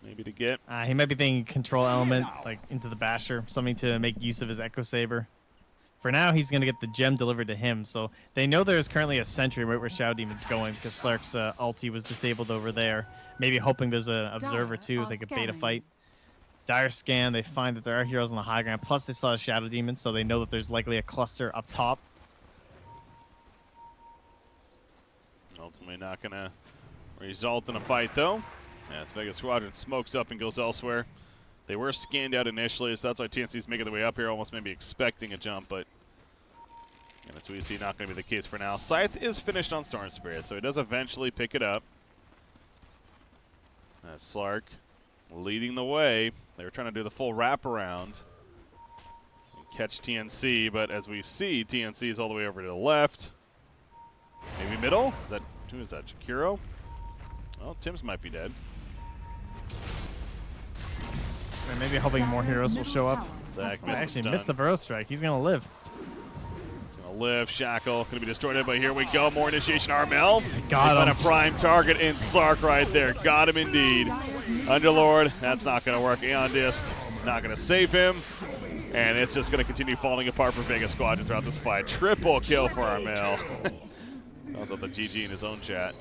Maybe to get. He might be thinking control element, like into the Basher, something to make use of his Echo Saber. For now, he's going to get the gem delivered to him, so they know there's currently a sentry right where Shadow Demon's going because Slark's ulti was disabled over there. Maybe hoping there's an observer too, they could beta fight. Dire scan, they find that there are heroes on the high ground, plus they saw a Shadow Demon, so they know that there's likely a cluster up top. Ultimately not going to result in a fight, though. As Vega Squadron smokes up and goes elsewhere. They were scanned out initially, so that's why TNC's making their way up here, almost maybe expecting a jump, but as we see, not going to be the case for now. Scythe is finished on Storm Spirit, so he does eventually pick it up. Slark leading the way. They were trying to do the full wraparound and catch TNC, but as we see, TNC is all the way over to the left. Maybe middle? Who is that, Jakiro? Well, Tim's might be dead. Or maybe hoping more heroes will show up. Zach Actually missed the Burrow Strike. He's going to live. He's going to live. Shackle going to be destroyed, but here we go. More initiation. Armel. Got him. A prime target in Slark right there. Got him indeed. Underlord. That's not going to work. Aeon Disc. Not going to save him. And it's just going to continue falling apart for Vega Squadron throughout this fight. Triple kill for Armel. Also the GG in his own chat.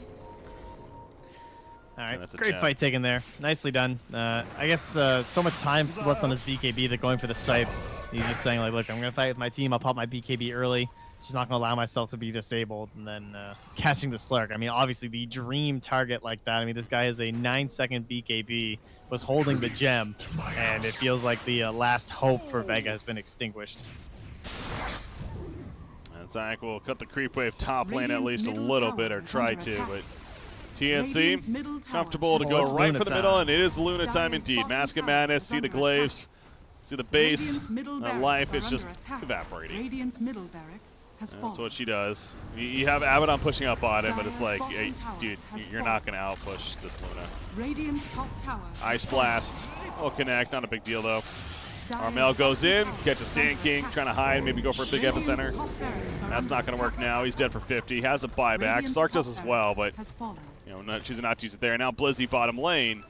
All right, great fight taken there. Nicely done. I guess so much time left on his BKB, they're going for the scythe. He's just saying, like, look, I'm going to fight with my team. I'll pop my BKB early. Just not going to allow myself to be disabled. And then catching the Slark. I mean, obviously, the dream target like that. I mean, this guy has a 9-second BKB, was holding the gem, and it feels like the last hope for Vega has been extinguished. And Zach will cut the creep wave top lane at least a little bit, or try to, but TNC comfortable to go right for the middle, and it is Luna time indeed. Mask of Madness, see the glaives, see the base. Life is just evaporating. That's what she does. You have Abaddon pushing up on it, but it's like, hey, dude, you're not going to outpush this Luna. Ice Blast will connect, not a big deal though. Armel goes in, catches Sand King, trying to hide, maybe go for a big epicenter. That's not going to work now. He's dead for 50. He has a buyback. Slark does as well, but choosing not to use it there. Now Blizzy bottom lane.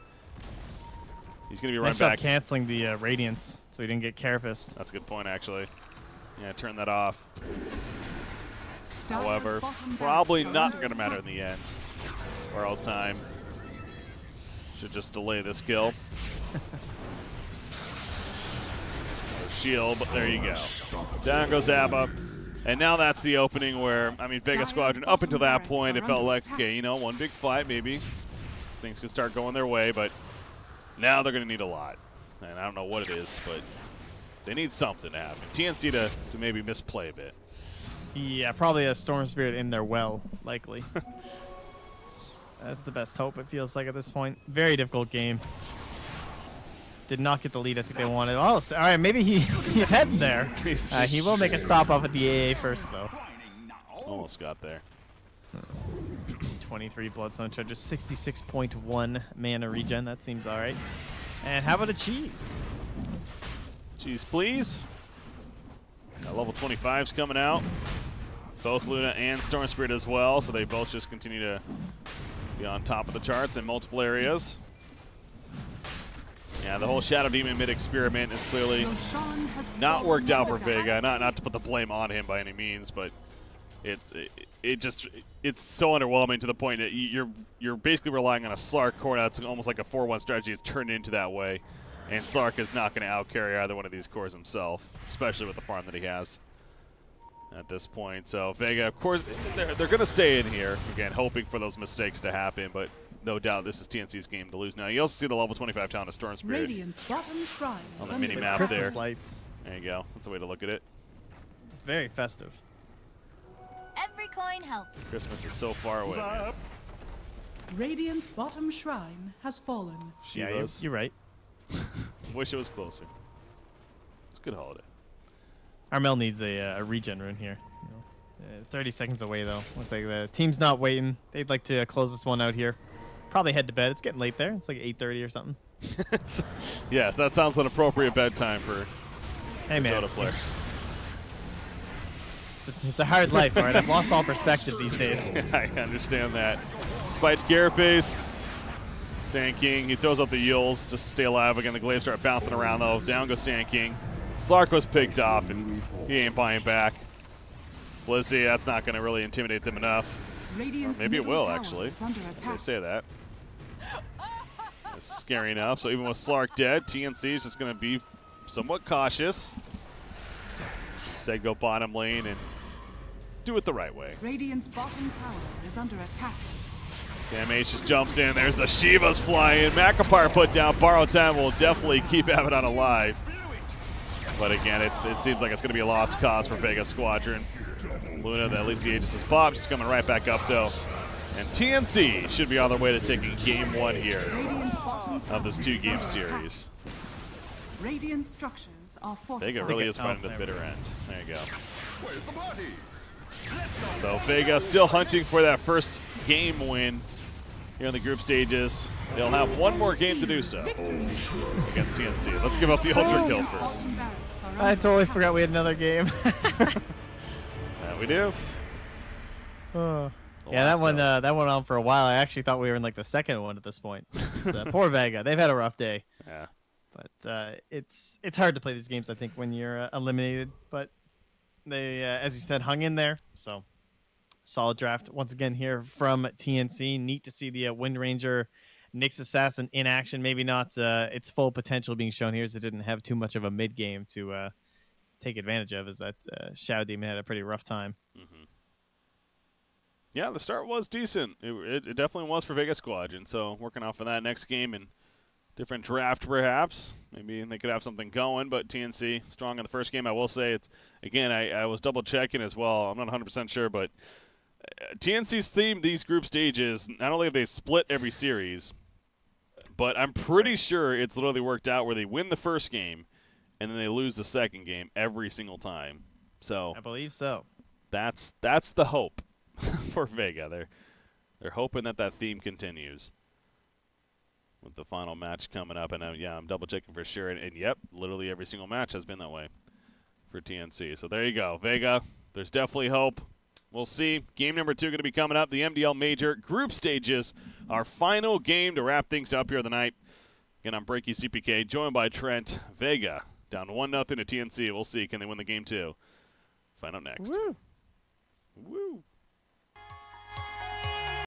He's going to be right back. Canceling the Radiance, so he didn't get Carapace. That's a good point, actually. Yeah, turn that off. However, probably not going to matter in the end. Borrowed time. Should just delay this kill. Shield, but there you go. Down goes Abba. And now that's the opening where, I mean, Vega Squadron, up until that point, it felt like, okay, you know, one big fight, maybe things could start going their way, but now they're going to need a lot. And I don't know what it is, but they need something to happen. TNC to maybe misplay a bit. Yeah, probably a Storm Spirit in their well, likely. That's the best hope, it feels like, at this point. Very difficult game. Did not get the lead I think they wanted. Oh, all right, maybe he's heading there. He will make a stop off at the AA first, though. Almost got there. 23 Bloodstone charges, 66.1 mana regen. That seems all right. And how about a cheese? Cheese, please. Got level 25s coming out. Both Luna and Storm Spirit as well, so they both just continue to be on top of the charts in multiple areas. Yeah, the whole Shadow Demon mid experiment is clearly not worked out for Vega. Not to put the blame on him by any means, but it's so underwhelming to the point that you're basically relying on a Slark core that's almost like a 4-1 strategy is turned into that way, and Slark is not going to outcarry either one of these cores himself, especially with the farm that he has at this point. So Vega, of course, they're going to stay in here again, hoping for those mistakes to happen, but no doubt this is TNC's game to lose now. You also see the level 25 talent of Storm Spirit on the mini map Christmas there. Lights. There you go. That's a way to look at it. Very festive. Every coin helps. Christmas is so far away. Man. Radiant's bottom shrine has fallen. Yeah, you're right. Wish it was closer. It's a good holiday. Armel needs a regen rune here. 30 seconds away, though. Looks like the team's not waiting. They'd like to close this one out here. Probably head to bed. It's getting late there. It's like 8:30 or something. Yes, that sounds like an appropriate bedtime for Dota players. It's a hard life, all right? I've lost all perspective these days. I understand that. Spites Carapace. Sand King, he throws out the Yules just to stay alive. Again, the Glaives start bouncing around, though. Down goes Sand King. Slark was picked off, and he ain't buying back. Blissey, that's not going to really intimidate them enough. Maybe it will, actually. They say that. It's scary enough. So even with Slark dead, TNC is just going to be somewhat cautious. Instead, go bottom lane and do it the right way. Radiant's bottom tower is under attack. Sam H just jumps in. There's the Shivas flying. Macapar put down. Borrowed time will definitely keep Abaddon alive. But again, it seems like it's going to be a lost cause for Vega Squadron. Luna, at least the Aegis is popped. She's coming right back up, though. And TNC should be on their way to taking game 1 here of this 2-game series. Radiant structures are fortified. Vega really is fighting the bitter end. There you go. So Vega still hunting for that first game win here in the group stages. They'll have one more game to do so against TNC. Let's give up the Ultra Kill first. I totally forgot we had another game. We do. Yeah, that one on for a while. I actually thought we were in like the second one at this point. Poor Vega. They've had a rough day. Yeah. But it's hard to play these games, I think, when you're eliminated. But they, as you said, hung in there. So solid draft once again here from TNC. Neat to see the Wind Ranger Nyx Assassin in action. Maybe not its full potential being shown here, as it didn't have too much of a mid game to take advantage of, as that Shadow Demon had a pretty rough time. Mm-hmm. Yeah, the start was decent. It definitely was for Vega Squadron. So working off of that next game and different draft, perhaps. Maybe they could have something going, but TNC strong in the first game. I will say, it's again, I was double-checking as well. I'm not 100% sure, but TNC's theme these group stages, not only have they split every series, but I'm pretty sure it's literally worked out where they win the first game and then they lose the second game every single time. So I believe so. That's the hope for Vega. They're hoping that theme continues with the final match coming up. And yeah, I'm double checking for sure. And yep, literally every single match has been that way for TNC. So there you go, Vega. There's definitely hope. We'll see. Game number 2 going to be coming up. The MDL Major group stages. Our final game to wrap things up here of the night. Again, I'm Breaky CPK, joined by Trent. Vega down 1-0 to TNC. We'll see. Can they win the game 2? Find out next. Woo. Woo.